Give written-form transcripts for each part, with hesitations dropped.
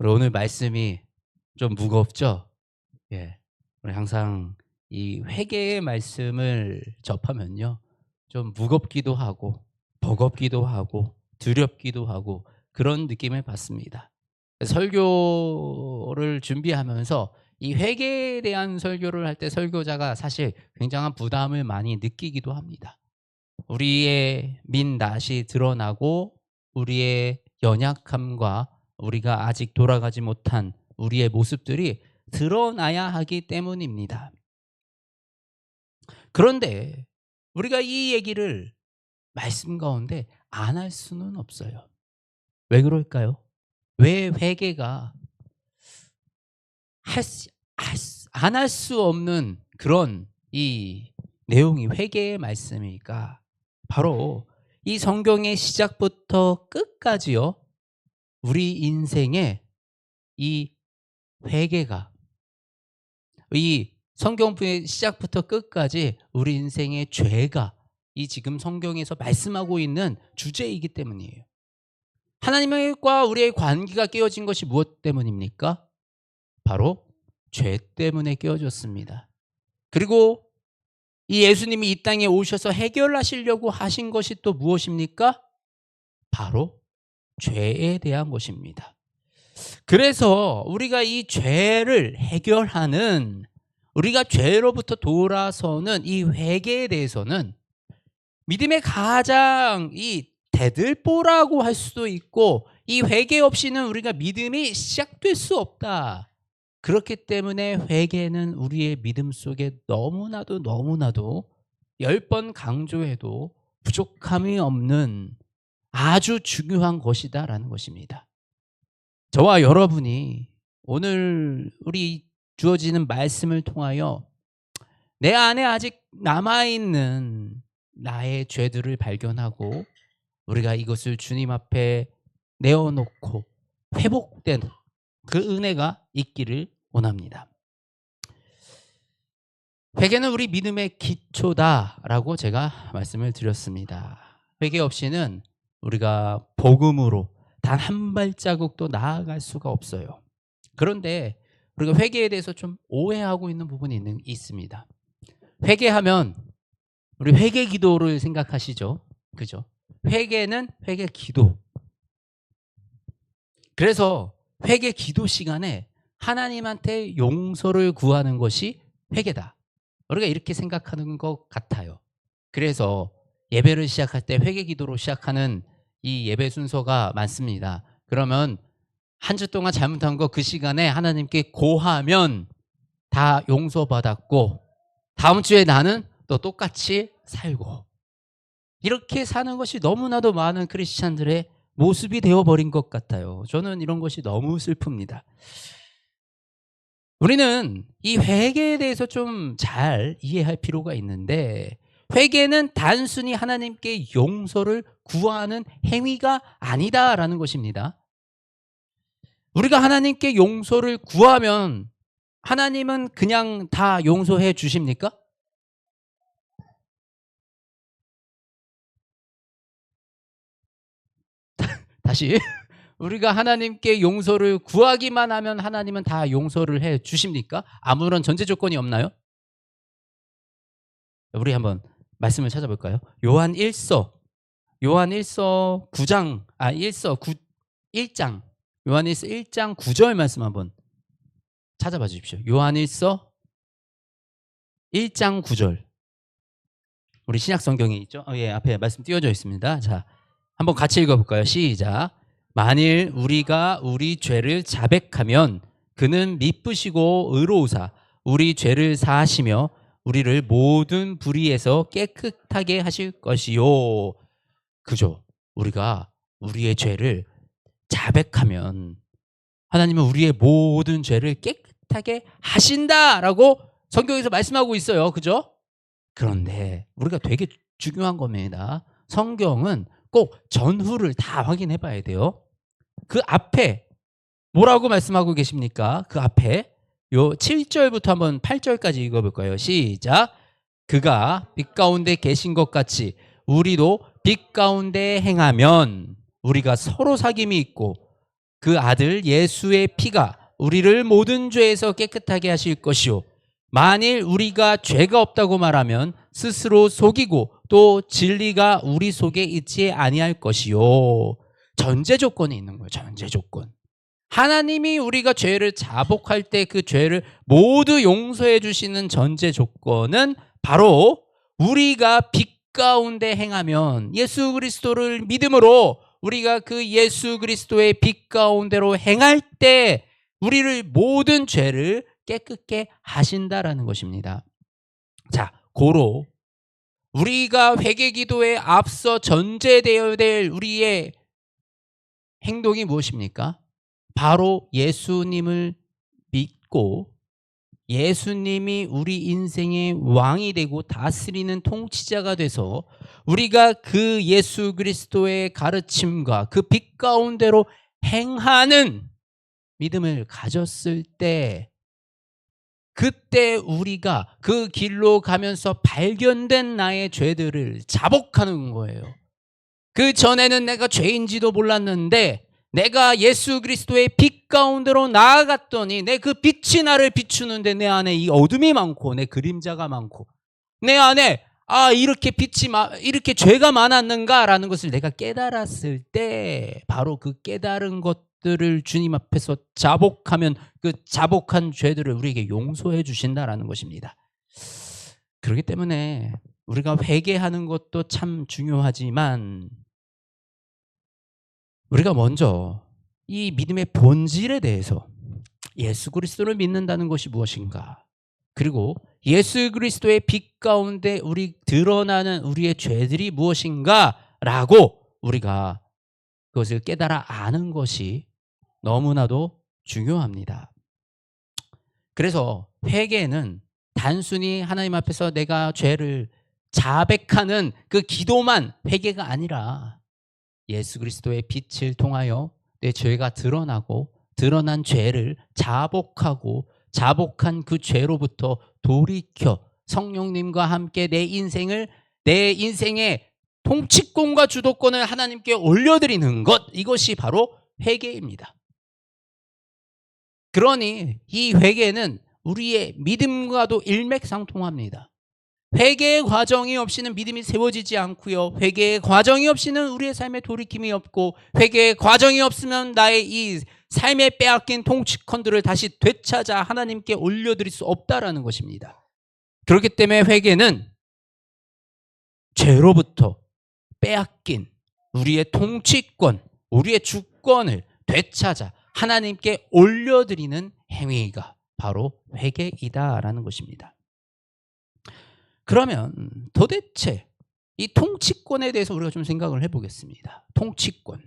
우리 오늘 말씀이 좀 무겁죠? 예. 우리 항상 이 회개의 말씀을 접하면요. 좀 무겁기도 하고, 버겁기도 하고, 두렵기도 하고, 그런 느낌을 받습니다. 설교를 준비하면서 이 회개에 대한 설교를 할 때 설교자가 사실 굉장한 부담을 많이 느끼기도 합니다. 우리의 민낯이 드러나고 우리의 연약함과 우리가 아직 돌아가지 못한 우리의 모습들이 드러나야 하기 때문입니다. 그런데 우리가 이 얘기를 말씀 가운데 안 할 수는 없어요. 왜 그럴까요? 왜 회개가 안 할 수 없는 그런 이 내용이 회개의 말씀일까? 바로 이 성경의 시작부터 끝까지요. 우리 인생에 이 회개가 이 성경의 시작부터 끝까지 우리 인생의 죄가 이 지금 성경에서 말씀하고 있는 주제이기 때문이에요. 하나님과 우리의 관계가 깨어진 것이 무엇 때문입니까? 바로 죄 때문에 깨어졌습니다. 그리고 이 예수님이 이 땅에 오셔서 해결하시려고 하신 것이 또 무엇입니까? 바로 죄에 대한 것입니다. 그래서 우리가 이 죄를 해결하는, 우리가 죄로부터 돌아서는 이 회개에 대해서는 믿음의 가장 이 대들보라고 할 수도 있고, 이 회개 없이는 우리가 믿음이 시작될 수 없다. 그렇기 때문에 회개는 우리의 믿음 속에 너무나도 10번 강조해도 부족함이 없는 아주 중요한 것이다라는 것입니다. 저와 여러분이 오늘 우리 주어지는 말씀을 통하여 내 안에 아직 남아있는 나의 죄들을 발견하고 우리가 이것을 주님 앞에 내어놓고 회복된 그 은혜가 있기를 원합니다. 회개는 우리 믿음의 기초다라고 제가 말씀을 드렸습니다. 회개 없이는 우리가 복음으로 단 한 발자국도 나아갈 수가 없어요. 그런데 우리가 회개에 대해서 좀 오해하고 있는 부분이 있습니다. 회개하면 우리 회개 기도를 생각하시죠? 그죠? 회개는 회개 기도. 그래서 회개 기도 시간에 하나님한테 용서를 구하는 것이 회개다. 우리가 이렇게 생각하는 것 같아요. 그래서 예배를 시작할 때 회개 기도로 시작하는 이 예배 순서가 많습니다. 그러면 한 주 동안 잘못한 거 그 시간에 하나님께 고하면 다 용서받았고 다음 주에 나는 또 똑같이 살고, 이렇게 사는 것이 너무나도 많은 크리스찬들의 모습이 되어버린 것 같아요. 저는 이런 것이 너무 슬픕니다. 우리는 이 회개에 대해서 좀 잘 이해할 필요가 있는데, 회개는 단순히 하나님께 용서를 구하는 행위가 아니다라는 것입니다. 우리가 하나님께 용서를 구하면 하나님은 그냥 다 용서해 주십니까? 다시 우리가 하나님께 용서를 구하기만 하면 하나님은 다 용서를 해 주십니까? 아무런 전제 조건이 없나요? 우리 한번 말씀을 찾아볼까요? 요한 1서 9장 1장 요한 1서 1장 9절 말씀 한번 찾아봐 주십시오. 요한 1서 1장 9절. 우리 신약 성경에 있죠? 예, 앞에 말씀 띄워져 있습니다. 자, 한번 같이 읽어볼까요? 시작. 만일 우리가 우리 죄를 자백하면 그는 미쁘시고 의로우사 우리 죄를 사하시며 우리를 모든 불의에서 깨끗하게 하실 것이요. 그죠? 우리가 우리의 죄를 자백하면 하나님은 우리의 모든 죄를 깨끗하게 하신다라고 성경에서 말씀하고 있어요. 그죠? 그런데 우리가 되게 중요한 겁니다. 성경은 꼭 전후를 다 확인해 봐야 돼요. 그 앞에 뭐라고 말씀하고 계십니까? 그 앞에 요 7절부터 한번 8절까지 읽어볼까요? 시작. 그가 빛 가운데 계신 것 같이 우리도 빛 가운데 행하면 우리가 서로 사귐이 있고 그 아들 예수의 피가 우리를 모든 죄에서 깨끗하게 하실 것이요 만일 우리가 죄가 없다고 말하면 스스로 속이고 또 진리가 우리 속에 있지 아니할 것이요. 전제 조건이 있는 거예요. 전제 조건. 하나님이 우리가 죄를 자복할 때 그 죄를 모두 용서해 주시는 전제 조건은 바로 우리가 빛 가운데 행하면, 예수 그리스도를 믿음으로 우리가 그 예수 그리스도의 빛 가운데로 행할 때 우리를 모든 죄를 깨끗게 하신다라는 것입니다. 자, 고로 우리가 회개 기도에 앞서 전제되어야 될 우리의 행동이 무엇입니까? 바로 예수님을 믿고 예수님이 우리 인생의 왕이 되고 다스리는 통치자가 돼서 우리가 그 예수 그리스도의 가르침과 그 빛 가운데로 행하는 믿음을 가졌을 때, 그때 우리가 그 길로 가면서 발견된 나의 죄들을 자복하는 거예요. 그 전에는 내가 죄인지도 몰랐는데 내가 예수 그리스도의 빛 가운데로 나아갔더니 내 그 빛이 나를 비추는데 내 안에 이 어둠이 많고 내 그림자가 많고 내 안에 이렇게 이렇게 죄가 많았는가라는 것을 내가 깨달았을 때 바로 그 깨달은 것들을 주님 앞에서 자복하면 그 자복한 죄들을 우리에게 용서해 주신다라는 것입니다. 그렇기 때문에 우리가 회개하는 것도 참 중요하지만 우리가 먼저 이 믿음의 본질에 대해서 예수 그리스도를 믿는다는 것이 무엇인가, 그리고 예수 그리스도의 빛 가운데 드러나는 우리의 죄들이 무엇인가라고 우리가 그것을 깨달아 아는 것이 너무나도 중요합니다. 그래서 회개는 단순히 하나님 앞에서 내가 죄를 자백하는 그 기도만 회개가 아니라 예수 그리스도의 빛을 통하여 내 죄가 드러나고 드러난 죄를 자복하고 자복한 그 죄로부터 돌이켜 성령님과 함께 내 인생의 통치권과 주도권을 하나님께 올려드리는 것, 이것이 바로 회개입니다. 그러니 이 회개는 우리의 믿음과도 일맥상통합니다. 회개의 과정이 없이는 믿음이 세워지지 않고요. 회개의 과정이 없이는 우리의 삶에 돌이킴이 없고, 회개의 과정이 없으면 나의 이 삶에 빼앗긴 통치권들을 다시 되찾아 하나님께 올려드릴 수 없다라는 것입니다. 그렇기 때문에 회개는 죄로부터 빼앗긴 우리의 통치권, 우리의 주권을 되찾아 하나님께 올려드리는 행위가 바로 회개이다라는 것입니다. 그러면 도대체 이 통치권에 대해서 우리가 좀 생각을 해보겠습니다. 통치권.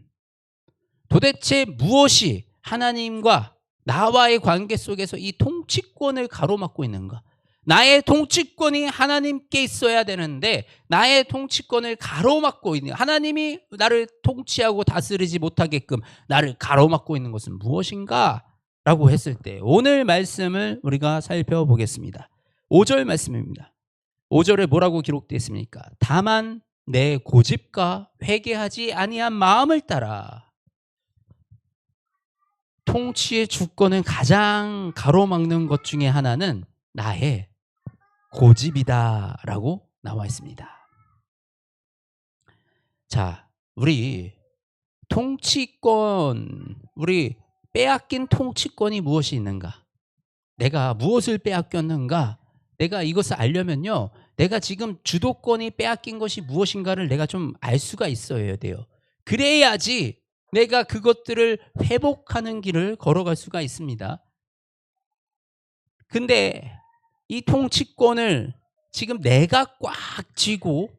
도대체 무엇이 하나님과 나와의 관계 속에서 이 통치권을 가로막고 있는가? 나의 통치권이 하나님께 있어야 되는데 나의 통치권을 가로막고 있는, 하나님이 나를 통치하고 다스리지 못하게끔 나를 가로막고 있는 것은 무엇인가? 라고 했을 때 오늘 말씀을 우리가 살펴보겠습니다. 5절 말씀입니다. 5절에 뭐라고 기록되어 있습니까? 다만 내 고집과 회개하지 아니한 마음을 따라. 통치의 주권을 가장 가로막는 것 중에 하나는 나의 고집이다라고 나와 있습니다. 자, 우리 통치권, 우리 빼앗긴 통치권이 무엇이 있는가? 내가 무엇을 빼앗겼는가? 내가 이것을 알려면요, 내가 지금 주도권이 빼앗긴 것이 무엇인가를 내가 좀 알 수가 있어야 돼요. 그래야지 내가 그것들을 회복하는 길을 걸어갈 수가 있습니다. 근데 이 통치권을 지금 내가 꽉 쥐고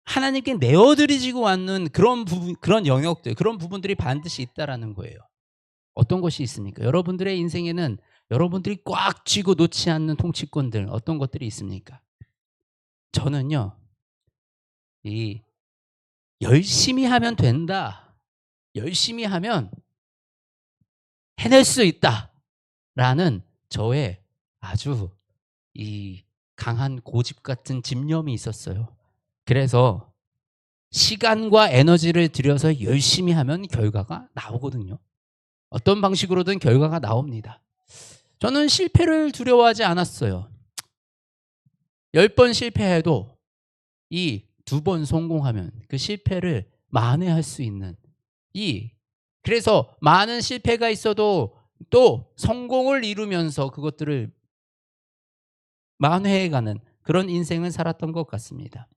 하나님께 내어드리지고 않는 그런 부분, 그런 영역들, 그런 부분들이 반드시 있다라는 거예요. 어떤 것이 있습니까? 여러분들의 인생에는 여러분들이 꽉 쥐고 놓지 않는 통치권들, 어떤 것들이 있습니까? 저는요, 이 열심히 하면 된다, 열심히 하면 해낼 수 있다 라는 저의 아주 이 강한 고집 같은 집념이 있었어요. 그래서 시간과 에너지를 들여서 열심히 하면 결과가 나오거든요. 어떤 방식으로든 결과가 나옵니다. 저는 실패를 두려워하지 않았어요. 10번 실패해도 이 2번 성공하면 그 실패를 만회할 수 있는 그래서 많은 실패가 있어도 또 성공을 이루면서 그것들을 만회해가는 그런 인생을 살았던 것 같습니다.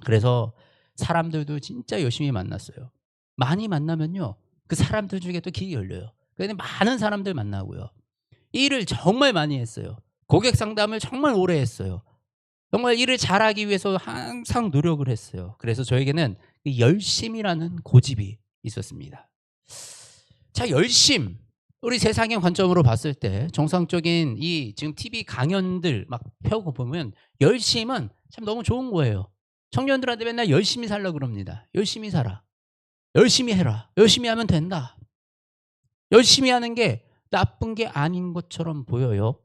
그래서 사람들도 진짜 열심히 만났어요. 많이 만나면요, 그 사람들 중에 또 길이 열려요. 그래서 많은 사람들 만나고요. 일을 정말 많이 했어요. 고객 상담을 정말 오래 했어요. 정말 일을 잘하기 위해서 항상 노력을 했어요. 그래서 저에게는 이 열심이라는 고집이 있었습니다. 자, 열심. 우리 세상의 관점으로 봤을 때 정상적인 이 지금 TV 강연들 막 펴고 보면 열심은 참 너무 좋은 거예요. 청년들한테 맨날 열심히 살라 그럽니다. 열심히 살아. 열심히 해라. 열심히 하면 된다. 열심히 하는 게 나쁜 게 아닌 것처럼 보여요.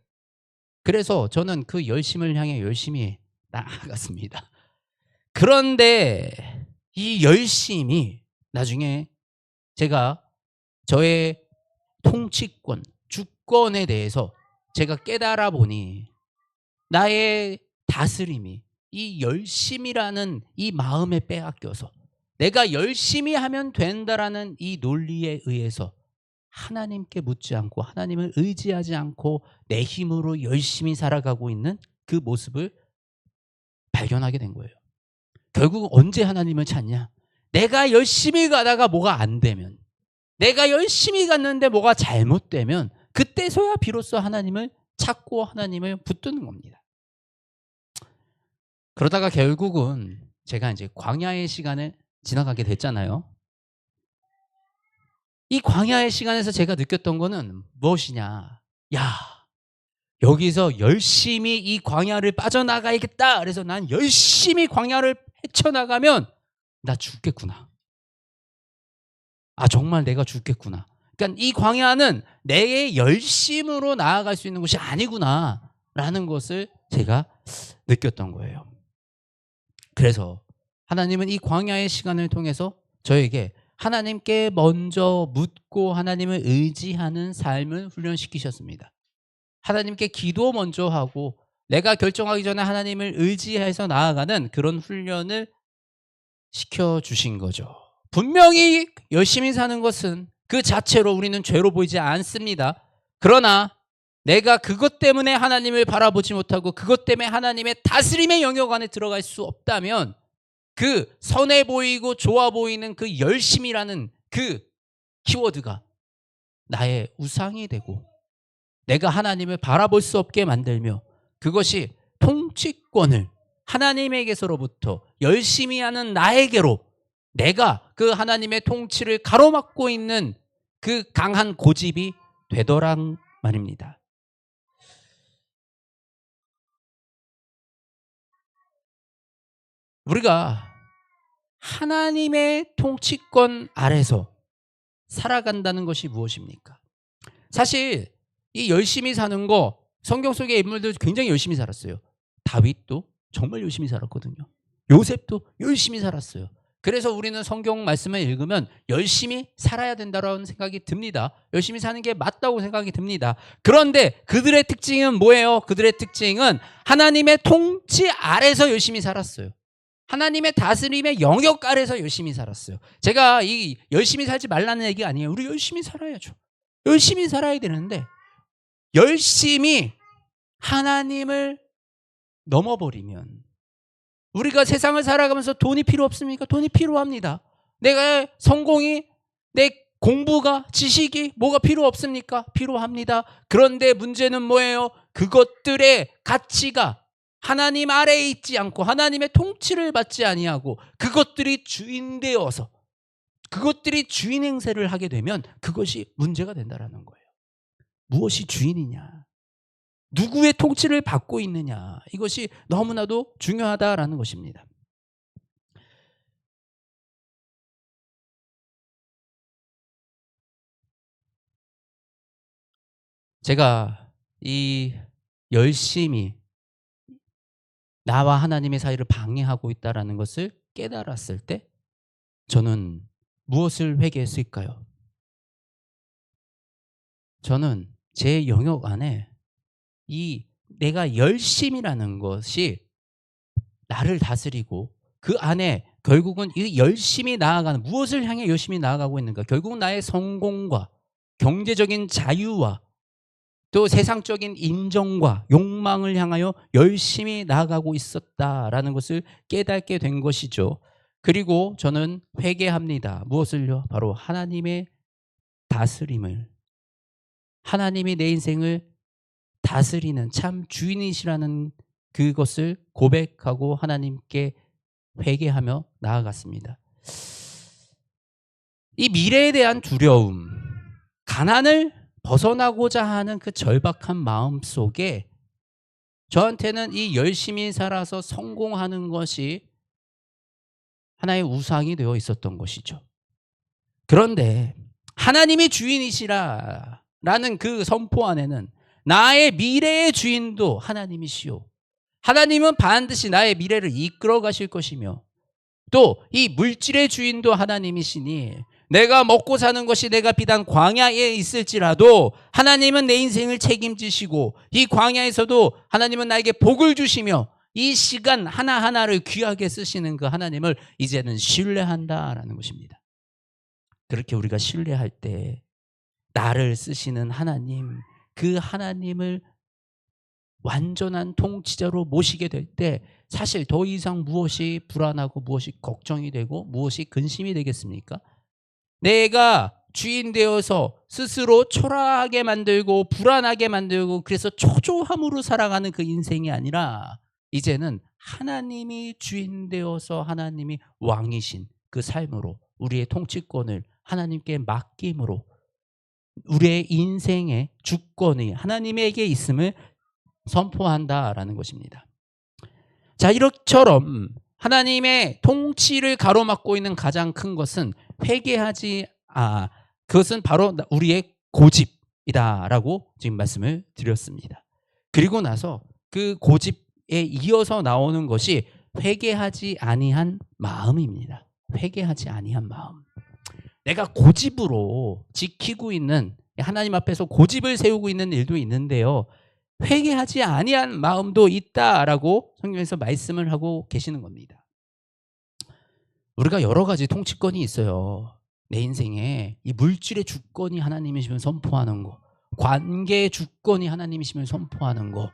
그래서 저는 그 열심을 향해 열심히 나아갔습니다. 그런데 이 열심이 나중에 제가 저의 통치권, 주권에 대해서 제가 깨달아 보니 나의 다스림이 이 열심이라는 이 마음에 빼앗겨서 내가 열심히 하면 된다라는 이 논리에 의해서 하나님께 묻지 않고 하나님을 의지하지 않고 내 힘으로 열심히 살아가고 있는 그 모습을 발견하게 된 거예요. 결국 언제 하나님을 찾냐? 내가 열심히 가다가 뭐가 안 되면, 내가 열심히 갔는데 뭐가 잘못되면 그때서야 비로소 하나님을 찾고 하나님을 붙드는 겁니다. 그러다가 결국은 제가 이제 광야의 시간을 지나가게 됐잖아요. 이 광야의 시간에서 제가 느꼈던 거는 무엇이냐? 야, 여기서 열심히 이 광야를 빠져나가야겠다. 그래서 난 열심히 광야를 헤쳐나가면 나 죽겠구나. 아, 정말 내가 죽겠구나. 그러니까 이 광야는 내 열심으로 나아갈 수 있는 곳이 아니구나 라는 것을 제가 느꼈던 거예요. 그래서 하나님은 이 광야의 시간을 통해서 저에게 하나님께 먼저 묻고 하나님을 의지하는 삶을 훈련시키셨습니다. 하나님께 기도 먼저 하고 내가 결정하기 전에 하나님을 의지해서 나아가는 그런 훈련을 시켜주신 거죠. 분명히 열심히 사는 것은 그 자체로 우리는 죄로 보이지 않습니다. 그러나 내가 그것 때문에 하나님을 바라보지 못하고 그것 때문에 하나님의 다스림의 영역 안에 들어갈 수 없다면 그 선해 보이고 좋아 보이는 그 열심이라는 그 키워드가 나의 우상이 되고 내가 하나님을 바라볼 수 없게 만들며 그것이 통치권을 하나님에게서로부터 열심히 하는 나에게로 내가 그 하나님의 통치를 가로막고 있는 그 강한 고집이 되더란 말입니다. 우리가 하나님의 통치권 아래서 살아간다는 것이 무엇입니까? 사실 이 열심히 사는 거 성경 속의 인물들 굉장히 열심히 살았어요. 다윗도 정말 열심히 살았거든요. 요셉도 열심히 살았어요. 그래서 우리는 성경 말씀을 읽으면 열심히 살아야 된다는 생각이 듭니다. 열심히 사는 게 맞다고 생각이 듭니다. 그런데 그들의 특징은 뭐예요? 그들의 특징은 하나님의 통치 아래서 열심히 살았어요. 하나님의 다스림의 영역 아래서 열심히 살았어요. 제가 이 열심히 살지 말라는 얘기가 아니에요. 우리 열심히 살아야죠. 열심히 살아야 되는데 열심히 하나님을 넘어버리면 우리가 세상을 살아가면서 돈이 필요 없습니까? 돈이 필요합니다. 내가 성공이, 내 공부가, 지식이 뭐가 필요 없습니까? 필요합니다. 그런데 문제는 뭐예요? 그것들의 가치가 하나님 아래에 있지 않고 하나님의 통치를 받지 아니하고 그것들이 주인되어서 그것들이 주인 행세를 하게 되면 그것이 문제가 된다는 거예요. 무엇이 주인이냐? 누구의 통치를 받고 있느냐? 이것이 너무나도 중요하다라는 것입니다. 제가 이 열심히 나와 하나님의 사이를 방해하고 있다라는 것을 깨달았을 때 저는 무엇을 회개했을까요? 저는 제 영역 안에 이 내가 열심이라는 것이 나를 다스리고 그 안에 결국은 이 열심히 나아가는 무엇을 향해 열심히 나아가고 있는가? 결국은 나의 성공과 경제적인 자유와 또 세상적인 인정과 욕망을 향하여 열심히 나아가고 있었다라는 것을 깨닫게 된 것이죠. 그리고 저는 회개합니다. 무엇을요? 바로 하나님의 다스림을, 하나님이 내 인생을 다스리는 참 주인이시라는 그것을 고백하고 하나님께 회개하며 나아갔습니다. 이 미래에 대한 두려움, 가난을 벗어나고자 하는 그 절박한 마음 속에 저한테는 이 열심히 살아서 성공하는 것이 하나의 우상이 되어 있었던 것이죠. 그런데 하나님이 주인이시라라는 그 선포 안에는 나의 미래의 주인도 하나님이시오. 하나님은 반드시 나의 미래를 이끌어 가실 것이며 또 이 물질의 주인도 하나님이시니 내가 먹고 사는 것이 내가 비단 광야에 있을지라도 하나님은 내 인생을 책임지시고 이 광야에서도 하나님은 나에게 복을 주시며 이 시간 하나하나를 귀하게 쓰시는 그 하나님을 이제는 신뢰한다라는 것입니다. 그렇게 우리가 신뢰할 때 나를 쓰시는 하나님, 그 하나님을 완전한 통치자로 모시게 될 때 사실 더 이상 무엇이 불안하고 무엇이 걱정이 되고 무엇이 근심이 되겠습니까? 내가 주인 되어서 스스로 초라하게 만들고 불안하게 만들고 그래서 초조함으로 살아가는 그 인생이 아니라 이제는 하나님이 주인 되어서 하나님이 왕이신 그 삶으로 우리의 통치권을 하나님께 맡김으로 우리의 인생의 주권이 하나님에게 있음을 선포한다라는 것입니다. 자, 이렇처럼 하나님의 통치를 가로막고 있는 가장 큰 것은 그것은 바로 우리의 고집이다라고 지금 말씀을 드렸습니다. 그리고 나서 그 고집에 이어서 나오는 것이 회개하지 아니한 마음입니다. 회개하지 아니한 마음. 내가 고집으로 지키고 있는 하나님 앞에서 고집을 세우고 있는 일도 있는데요. 회개하지 아니한 마음도 있다라고 성경에서 말씀을 하고 계시는 겁니다. 우리가 여러 가지 통치권이 있어요. 내 인생에 이 물질의 주권이 하나님이시면 선포하는 거, 관계의 주권이 하나님이시면 선포하는 거,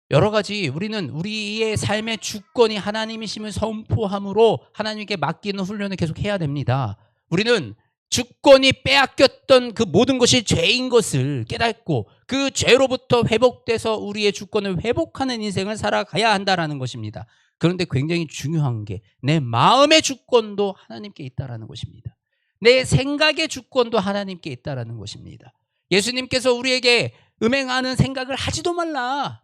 여러 가지 우리는 우리의 삶의 주권이 하나님이심을 선포함으로 하나님께 맡기는 훈련을 계속 해야 됩니다. 우리는 주권이 빼앗겼던 그 모든 것이 죄인 것을 깨닫고 그 죄로부터 회복돼서 우리의 주권을 회복하는 인생을 살아가야 한다는 것입니다. 그런데 굉장히 중요한 게 내 마음의 주권도 하나님께 있다는 것입니다. 내 생각의 주권도 하나님께 있다는 것입니다. 예수님께서 우리에게 음행하는 생각을 하지도 말라.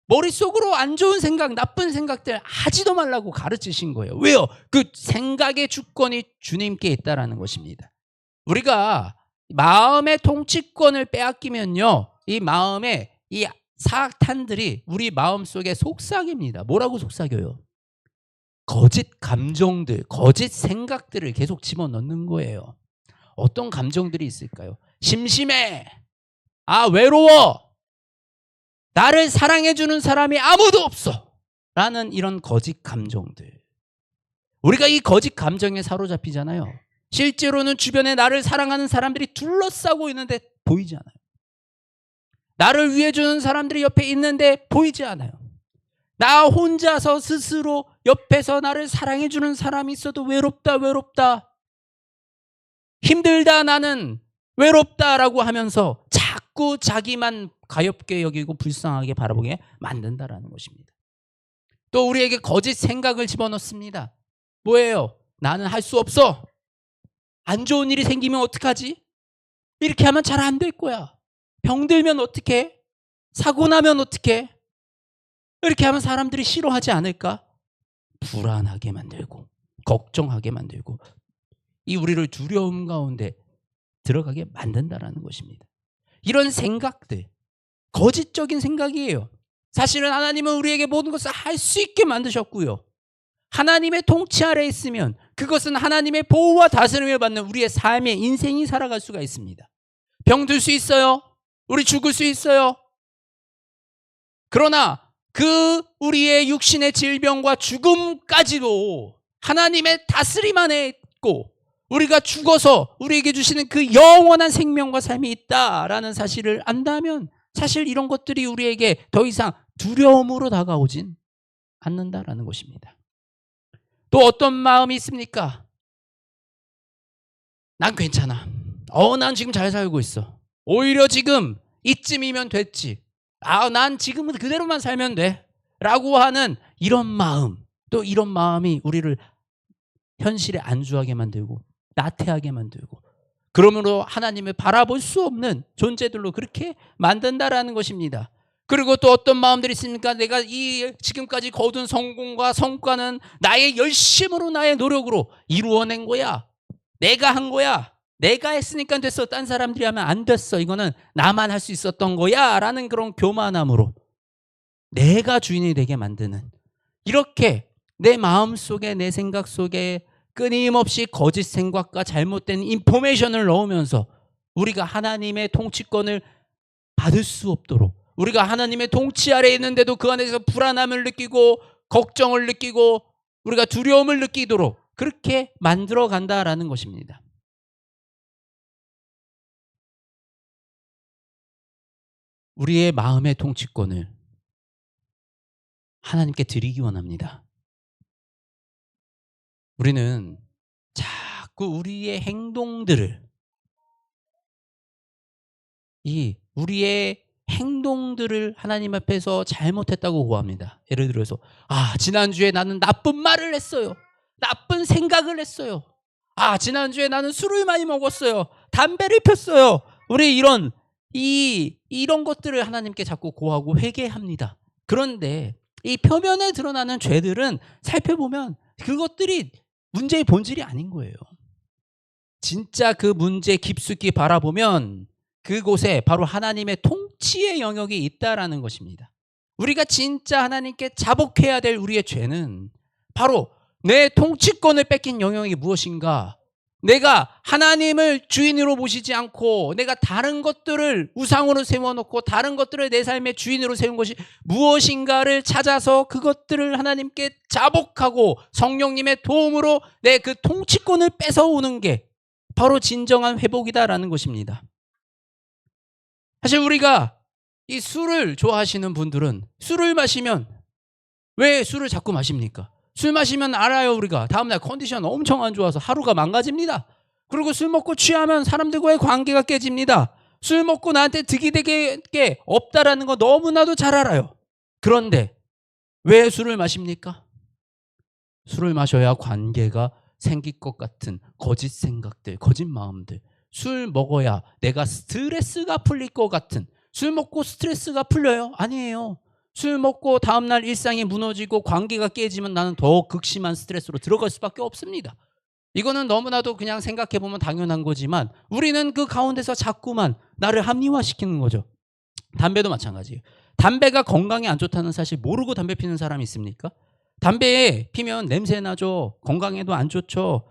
머릿속으로 안 좋은 생각, 나쁜 생각들 하지도 말라고 가르치신 거예요. 왜요? 그 생각의 주권이 주님께 있다는 것입니다. 우리가 마음의 통치권을 빼앗기면요, 이 마음에 이 사탄들이 우리 마음속에 속삭입니다. 뭐라고 속삭여요? 거짓 감정들, 거짓 생각들을 계속 집어넣는 거예요. 어떤 감정들이 있을까요? 심심해. 외로워. 나를 사랑해주는 사람이 아무도 없어. 라는 이런 거짓 감정들. 우리가 이 거짓 감정에 사로잡히잖아요. 실제로는 주변에 나를 사랑하는 사람들이 둘러싸고 있는데 보이지 않아요. 나를 위해주는 사람들이 옆에 있는데 보이지 않아요. 나 혼자서 스스로 옆에서 나를 사랑해주는 사람이 있어도 외롭다. 힘들다 나는 외롭다라고 하면서 자꾸 자기만 가엾게 여기고 불쌍하게 바라보게 만든다라는 것입니다. 또 우리에게 거짓 생각을 집어넣습니다. 뭐예요? 나는 할 수 없어. 안 좋은 일이 생기면 어떡하지? 이렇게 하면 잘 안 될 거야. 병들면 어떡해? 사고 나면 어떡해? 이렇게 하면 사람들이 싫어하지 않을까? 불안하게 만들고 걱정하게 만들고 이 우리를 두려움 가운데 들어가게 만든다라는 것입니다. 이런 생각들, 거짓적인 생각이에요. 사실은 하나님은 우리에게 모든 것을 할 수 있게 만드셨고요. 하나님의 통치 아래에 있으면 그것은 하나님의 보호와 다스림을 받는 우리의 삶의 인생이 살아갈 수가 있습니다. 병들 수 있어요. 우리 죽을 수 있어요. 그러나 그 우리의 육신의 질병과 죽음까지도 하나님의 다스림 안에 있고 우리가 죽어서 우리에게 주시는 그 영원한 생명과 삶이 있다라는 사실을 안다면 사실 이런 것들이 우리에게 더 이상 두려움으로 다가오진 않는다라는 것입니다. 또 어떤 마음이 있습니까? 난 괜찮아. 난 지금 잘 살고 있어. 오히려 지금 이쯤이면 됐지. 난 지금은 그대로만 살면 돼. 라고 하는 이런 마음, 또 이런 마음이 우리를 현실에 안주하게 만들고 나태하게 만들고 그러므로 하나님을 바라볼 수 없는 존재들로 그렇게 만든다라는 것입니다. 그리고 또 어떤 마음들이 있습니까? 내가 이 지금까지 거둔 성공과 성과는 나의 열심으로 나의 노력으로 이루어낸 거야. 내가 한 거야. 내가 했으니까 됐어. 딴 사람들이 하면 안 됐어. 이거는 나만 할 수 있었던 거야. 라는 그런 교만함으로 내가 주인이 되게 만드는 이렇게 내 마음 속에 내 생각 속에 끊임없이 거짓 생각과 잘못된 인포메이션을 넣으면서 우리가 하나님의 통치권을 받을 수 없도록 우리가 하나님의 통치 아래에 있는데도 그 안에서 불안함을 느끼고 걱정을 느끼고 우리가 두려움을 느끼도록 그렇게 만들어 간다라는 것입니다. 우리의 마음의 통치권을 하나님께 드리기 원합니다. 우리는 자꾸 우리의 행동들을 하나님 앞에서 잘못했다고 고합니다. 예를 들어서 지난주에 나는 나쁜 말을 했어요. 나쁜 생각을 했어요. 지난주에 나는 술을 많이 먹었어요. 담배를 폈어요. 우리 이런 것들을 하나님께 자꾸 고하고 회개합니다. 그런데 이 표면에 드러나는 죄들은 살펴보면 그것들이 문제의 본질이 아닌 거예요. 진짜 그 문제 깊숙이 바라보면 그곳에 바로 하나님의 통치의 영역이 있다라는 것입니다. 우리가 진짜 하나님께 자복해야 될 우리의 죄는 바로 내 통치권을 뺏긴 영역이 무엇인가? 내가 하나님을 주인으로 모시지 않고 내가 다른 것들을 우상으로 세워놓고 다른 것들을 내 삶의 주인으로 세운 것이 무엇인가를 찾아서 그것들을 하나님께 자복하고 성령님의 도움으로 내 그 통치권을 뺏어오는 게 바로 진정한 회복이다라는 것입니다. 사실 우리가 이 술을 좋아하시는 분들은 술을 마시면 왜 술을 자꾸 마십니까? 술 마시면 알아요. 우리가 다음날 컨디션 엄청 안 좋아서 하루가 망가집니다. 그리고 술 먹고 취하면 사람들과의 관계가 깨집니다. 술 먹고 나한테 득이 되게 없다라는 거 너무나도 잘 알아요. 그런데 왜 술을 마십니까? 술을 마셔야 관계가 생길 것 같은 거짓 생각들, 거짓 마음들. 술 먹어야 내가 스트레스가 풀릴 것 같은. 술 먹고 스트레스가 풀려요? 아니에요. 술 먹고 다음날 일상이 무너지고 관계가 깨지면 나는 더 극심한 스트레스로 들어갈 수밖에 없습니다. 이거는 너무나도 그냥 생각해보면 당연한 거지만 우리는 그 가운데서 자꾸만 나를 합리화시키는 거죠. 담배도 마찬가지예요. 담배가 건강에 안 좋다는 사실 모르고 담배 피는 사람이 있습니까? 담배 피면 냄새 나죠. 건강에도 안 좋죠.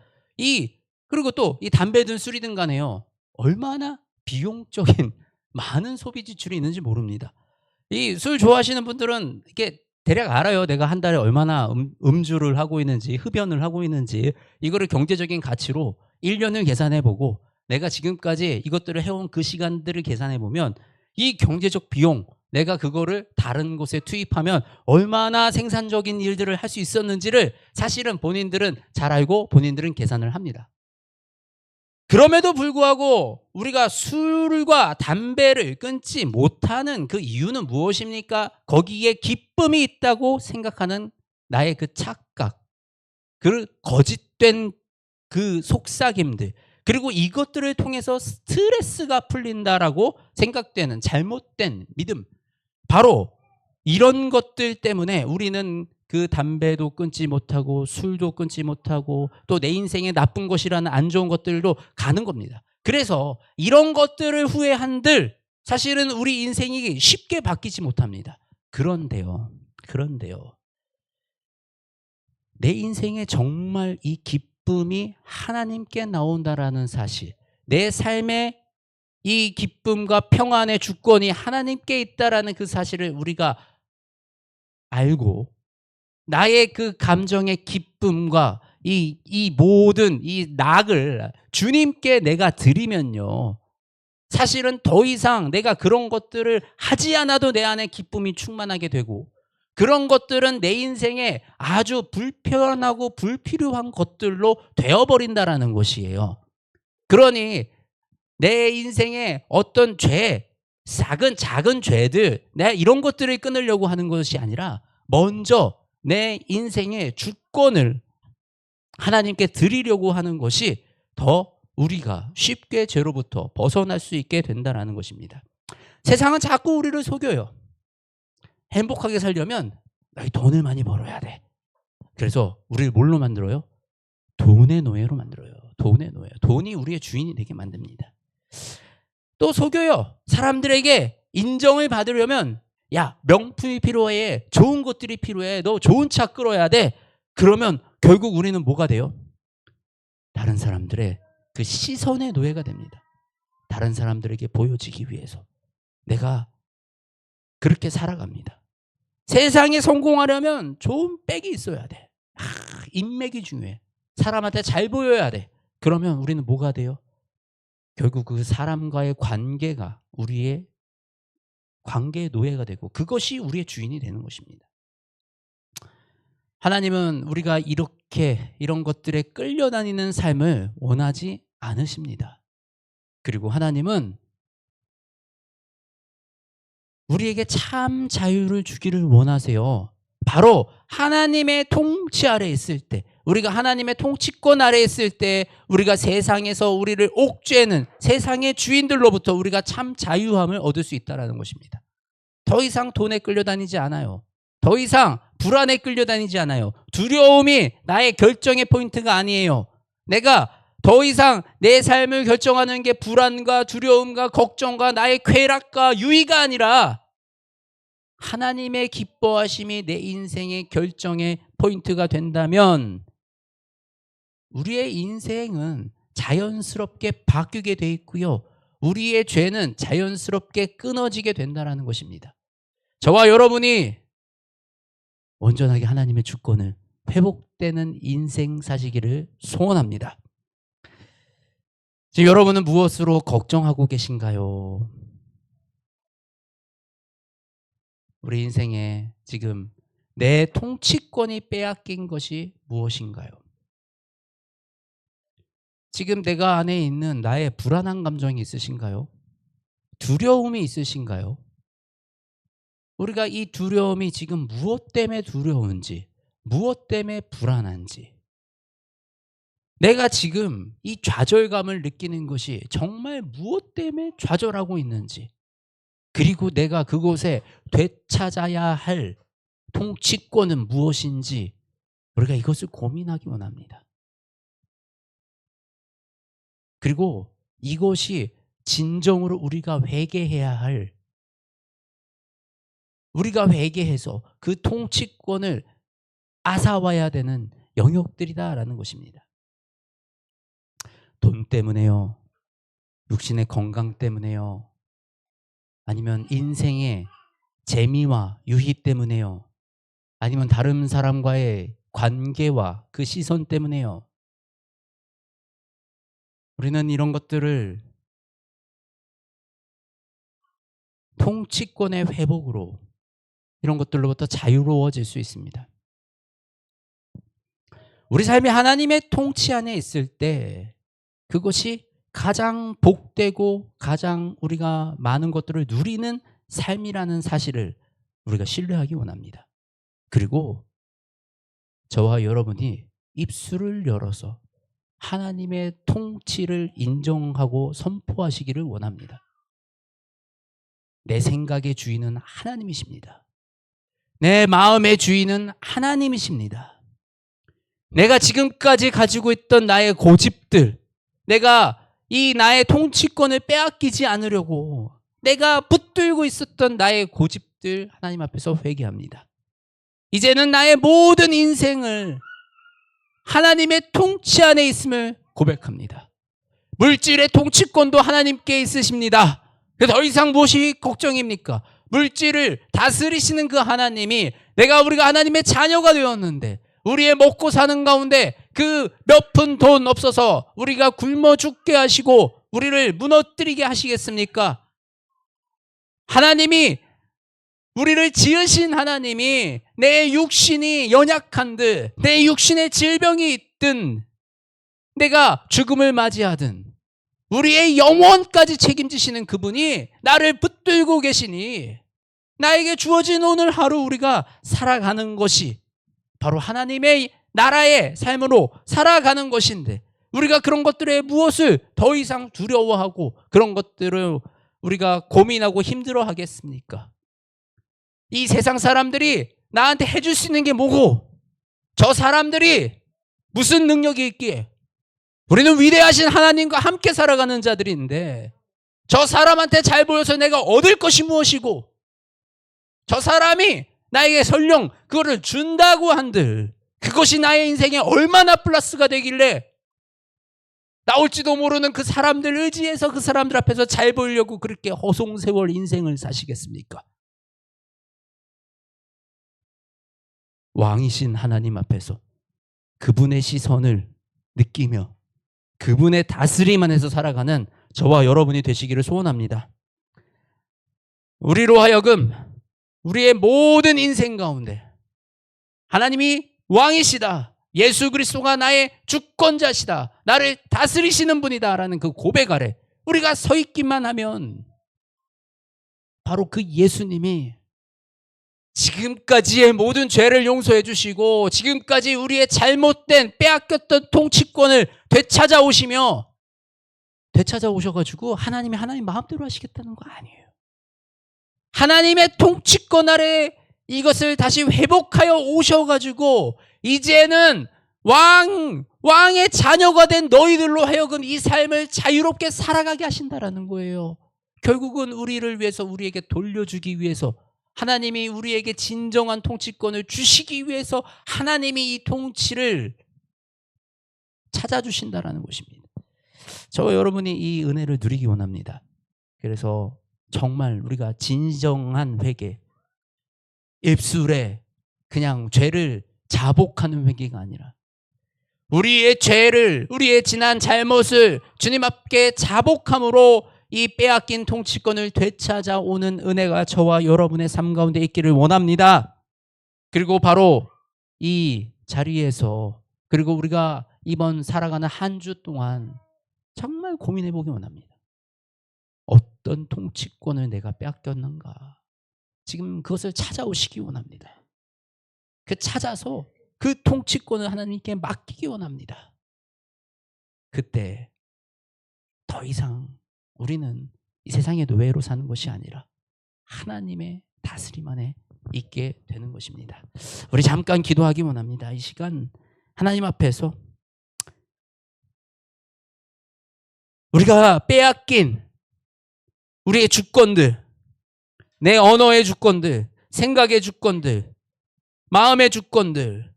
그리고 또 이 담배든 술이든 간에요. 얼마나 비용적인 많은 소비 지출이 있는지 모릅니다. 이 술 좋아하시는 분들은 이게 대략 알아요. 내가 한 달에 얼마나 음주를 하고 있는지, 흡연을 하고 있는지, 이거를 경제적인 가치로 1년을 계산해보고 내가 지금까지 이것들을 해온 그 시간들을 계산해보면 이 경제적 비용, 내가 그거를 다른 곳에 투입하면 얼마나 생산적인 일들을 할 수 있었는지를 사실은 본인들은 잘 알고 본인들은 계산을 합니다. 그럼에도 불구하고 우리가 술과 담배를 끊지 못하는 그 이유는 무엇입니까? 거기에 기쁨이 있다고 생각하는 나의 그 착각, 그 거짓된 그 속삭임들, 그리고 이것들을 통해서 스트레스가 풀린다라고 생각되는 잘못된 믿음, 바로 이런 것들 때문에 우리는 그 담배도 끊지 못하고 술도 끊지 못하고 또 내 인생에 나쁜 것이라는 안 좋은 것들도 가는 겁니다. 그래서 이런 것들을 후회한들 사실은 우리 인생이 쉽게 바뀌지 못합니다. 그런데요. 내 인생에 정말 이 기쁨이 하나님께 나온다라는 사실, 내 삶의 이 기쁨과 평안의 주권이 하나님께 있다라는 그 사실을 우리가 알고 나의 그 감정의 기쁨과 이 모든 이 낙을 주님께 내가 드리면요. 사실은 더 이상 내가 그런 것들을 하지 않아도 내 안에 기쁨이 충만하게 되고 그런 것들은 내 인생에 아주 불편하고 불필요한 것들로 되어버린다라는 것이에요. 그러니 내 인생에 어떤 죄, 작은 죄들, 내가 이런 것들을 끊으려고 하는 것이 아니라 먼저 내 인생의 주권을 하나님께 드리려고 하는 것이 더 우리가 쉽게 죄로부터 벗어날 수 있게 된다는 것입니다. 세상은 자꾸 우리를 속여요. 행복하게 살려면 돈을 많이 벌어야 돼. 그래서 우리를 뭘로 만들어요? 돈의 노예로 만들어요. 돈의 노예. 돈이 우리의 주인이 되게 만듭니다. 또 속여요. 사람들에게 인정을 받으려면 야, 명품이 필요해. 좋은 것들이 필요해. 너 좋은 차 끌어야 돼. 그러면 결국 우리는 뭐가 돼요? 다른 사람들의 그 시선의 노예가 됩니다. 다른 사람들에게 보여지기 위해서 내가 그렇게 살아갑니다. 세상에 성공하려면 좋은 백이 있어야 돼. 인맥이 중요해. 사람한테 잘 보여야 돼. 그러면 우리는 뭐가 돼요? 결국 그 사람과의 관계가 우리의 관계의 노예가 되고 그것이 우리의 주인이 되는 것입니다. 하나님은 우리가 이렇게 이런 것들에 끌려다니는 삶을 원하지 않으십니다. 그리고 하나님은 우리에게 참 자유를 주기를 원하세요. 바로 하나님의 통치 아래 있을 때, 우리가 하나님의 통치권 아래 있을 때 우리가 세상에서 우리를 옥죄는 세상의 주인들로부터 우리가 참 자유함을 얻을 수 있다는 것입니다. 더 이상 돈에 끌려다니지 않아요. 더 이상 불안에 끌려다니지 않아요. 두려움이 나의 결정의 포인트가 아니에요. 내가 더 이상 내 삶을 결정하는 게 불안과 두려움과 걱정과 나의 쾌락과 유의가 아니라 하나님의 기뻐하심이 내 인생의 결정의 포인트가 된다면 우리의 인생은 자연스럽게 바뀌게 돼 있고요. 우리의 죄는 자연스럽게 끊어지게 된다는 것입니다. 저와 여러분이 온전하게 하나님의 주권을 회복되는 인생 사시기를 소원합니다. 지금 여러분은 무엇으로 걱정하고 계신가요? 우리 인생에 지금 내 통치권이 빼앗긴 것이 무엇인가요? 지금 내가 안에 있는 나의 불안한 감정이 있으신가요? 두려움이 있으신가요? 우리가 이 두려움이 지금 무엇 때문에 두려운지, 무엇 때문에 불안한지, 내가 지금 이 좌절감을 느끼는 것이 정말 무엇 때문에 좌절하고 있는지, 그리고 내가 그곳에 되찾아야 할 통치권은 무엇인지 우리가 이것을 고민하기 원합니다. 그리고 이것이 진정으로 우리가 회개해야 할, 우리가 회개해서 그 통치권을 앗아와야 되는 영역들이다라는 것입니다. 돈 때문에요? 육신의 건강 때문에요? 아니면 인생의 재미와 유희 때문에요? 아니면 다른 사람과의 관계와 그 시선 때문에요? 우리는 이런 것들을 통치권의 회복으로 이런 것들로부터 자유로워질 수 있습니다. 우리 삶이 하나님의 통치 안에 있을 때 그것이 가장 복되고 가장 우리가 많은 것들을 누리는 삶이라는 사실을 우리가 신뢰하기 원합니다. 그리고 저와 여러분이 입술을 열어서 하나님의 통치를 인정하고 선포하시기를 원합니다. 내 생각의 주인은 하나님이십니다. 내 마음의 주인은 하나님이십니다. 내가 지금까지 가지고 있던 나의 고집들, 내가 이 나의 통치권을 빼앗기지 않으려고 내가 붙들고 있었던 나의 고집들 하나님 앞에서 회개합니다. 이제는 나의 모든 인생을 하나님의 통치 안에 있음을 고백합니다. 물질의 통치권도 하나님께 있으십니다. 더 이상 무엇이 걱정입니까? 물질을 다스리시는 그 하나님이 우리가 하나님의 자녀가 되었는데 우리의 먹고 사는 가운데 그 몇 푼 돈 없어서 우리가 굶어 죽게 하시고 우리를 무너뜨리게 하시겠습니까? 하나님이 우리를 지으신 하나님이 내 육신이 연약한들 내 육신에 질병이 있든 내가 죽음을 맞이하든 우리의 영혼까지 책임지시는 그분이 나를 붙들고 계시니 나에게 주어진 오늘 하루 우리가 살아가는 것이 바로 하나님의 나라의 삶으로 살아가는 것인데 우리가 그런 것들에 무엇을 더 이상 두려워하고 그런 것들을 우리가 고민하고 힘들어 하겠습니까? 이 세상 사람들이 나한테 해줄 수 있는 게 뭐고 저 사람들이 무슨 능력이 있기에 우리는 위대하신 하나님과 함께 살아가는 자들인데 저 사람한테 잘 보여서 내가 얻을 것이 무엇이고 저 사람이 나에게 설령 그거를 준다고 한들 그것이 나의 인생에 얼마나 플러스가 되길래 나올지도 모르는 그 사람들 의지해서 그 사람들 앞에서 잘 보이려고 그렇게 허송세월 인생을 사시겠습니까? 왕이신 하나님 앞에서 그분의 시선을 느끼며 그분의 다스림 안에서 살아가는 저와 여러분이 되시기를 소원합니다. 우리로 하여금 우리의 모든 인생 가운데 하나님이 왕이시다. 예수 그리스도가 나의 주권자시다. 나를 다스리시는 분이다라는 그 고백 아래 우리가 서 있기만 하면 바로 그 예수님이 지금까지의 모든 죄를 용서해 주시고 지금까지 우리의 잘못된 빼앗겼던 통치권을 되찾아 오셔가지고 하나님이 하나님 마음대로 하시겠다는 거 아니에요. 하나님의 통치권 아래 이것을 다시 회복하여 오셔가지고 이제는 왕의 자녀가 된 너희들로 하여금 이 삶을 자유롭게 살아가게 하신다라는 거예요. 결국은 우리를 위해서 우리에게 돌려주기 위해서 하나님이 우리에게 진정한 통치권을 주시기 위해서 하나님이 이 통치를 찾아주신다라는 것입니다. 저와 여러분이 이 은혜를 누리기 원합니다. 그래서 정말 우리가 진정한 회개, 입술에 그냥 죄를 자복하는 회개가 아니라 우리의 죄를, 우리의 지난 잘못을 주님 앞에 자복함으로 이 빼앗긴 통치권을 되찾아오는 은혜가 저와 여러분의 삶 가운데 있기를 원합니다. 그리고 바로 이 자리에서 그리고 우리가 이번 살아가는 한 주 동안 정말 고민해 보기 원합니다. 어떤 통치권을 내가 빼앗겼는가? 지금 그것을 찾아오시기 원합니다. 찾아서 그 통치권을 하나님께 맡기기 원합니다. 그때 더 이상 우리는 이 세상의 노예로 사는 것이 아니라 하나님의 다스림 안에 있게 되는 것입니다. 우리 잠깐 기도하기 원합니다. 이 시간 하나님 앞에서 우리가 빼앗긴 우리의 주권들, 내 언어의 주권들, 생각의 주권들, 마음의 주권들,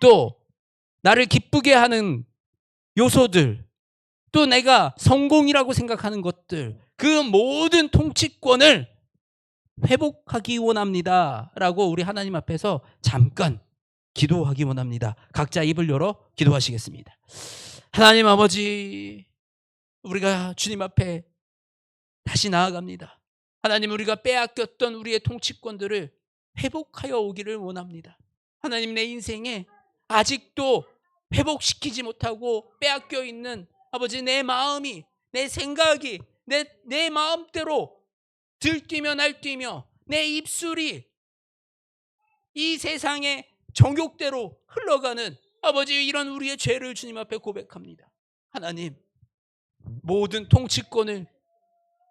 또 나를 기쁘게 하는 요소들, 또 내가 성공이라고 생각하는 것들, 그 모든 통치권을 회복하기 원합니다 라고 우리 하나님 앞에서 잠깐 기도하기 원합니다. 각자 입을 열어 기도하시겠습니다. 하나님 아버지, 우리가 주님 앞에 다시 나아갑니다. 하나님, 우리가 빼앗겼던 우리의 통치권들을 회복하여 오기를 원합니다. 하나님, 내 인생에 아직도 회복시키지 못하고 빼앗겨 있는 아버지, 내 마음이, 내 생각이 내 마음대로 들뛰며 날뛰며 내 입술이 이 세상의 정욕대로 흘러가는 아버지, 이런 우리의 죄를 주님 앞에 고백합니다. 하나님, 모든 통치권을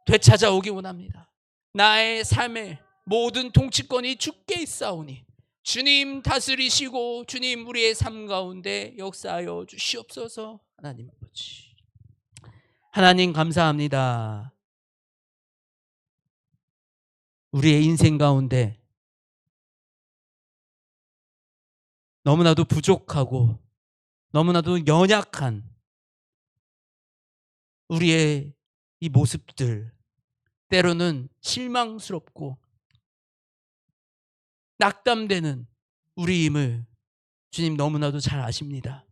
되찾아오기 원합니다. 나의 삶의 모든 통치권이 주께 있사오니 주님 다스리시고 주님 우리의 삶 가운데 역사하여 주시옵소서. 하나님 아버지, 하나님 감사합니다. 우리의 인생 가운데 너무나도 부족하고 너무나도 연약한 우리의 이 모습들, 때로는 실망스럽고 낙담되는 우리임을 주님 너무나도 잘 아십니다.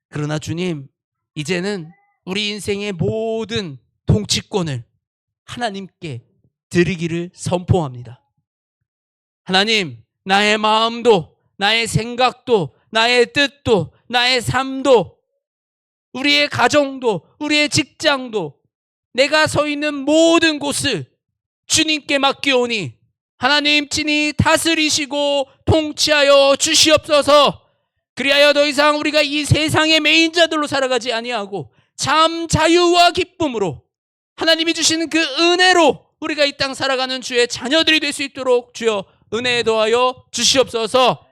그러나 주님, 이제는 우리 인생의 모든 통치권을 하나님께 드리기를 선포합니다. 하나님, 나의 마음도, 나의 생각도, 나의 뜻도, 나의 삶도, 우리의 가정도, 우리의 직장도, 내가 서 있는 모든 곳을 주님께 맡기오니 하나님 친히 다스리시고 통치하여 주시옵소서. 그리하여 더 이상 우리가 이 세상의 매인자들로 살아가지 아니하고 참 자유와 기쁨으로 하나님이 주시는 그 은혜로 우리가 이 땅 살아가는 주의 자녀들이 될 수 있도록 주여 은혜에 더하여 주시옵소서.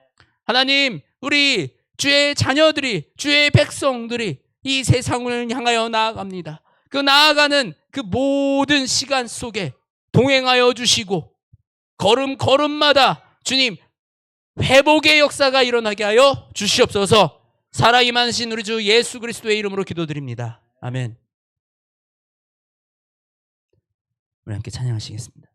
하나님, 우리 주의 자녀들이, 주의 백성들이 이 세상을 향하여 나아갑니다. 그 나아가는 그 모든 시간 속에 동행하여 주시고 걸음걸음마다 주님 회복의 역사가 일어나게 하여 주시옵소서. 살아 임하신 우리 주 예수 그리스도의 이름으로 기도드립니다. 아멘. 우리 함께 찬양하시겠습니다.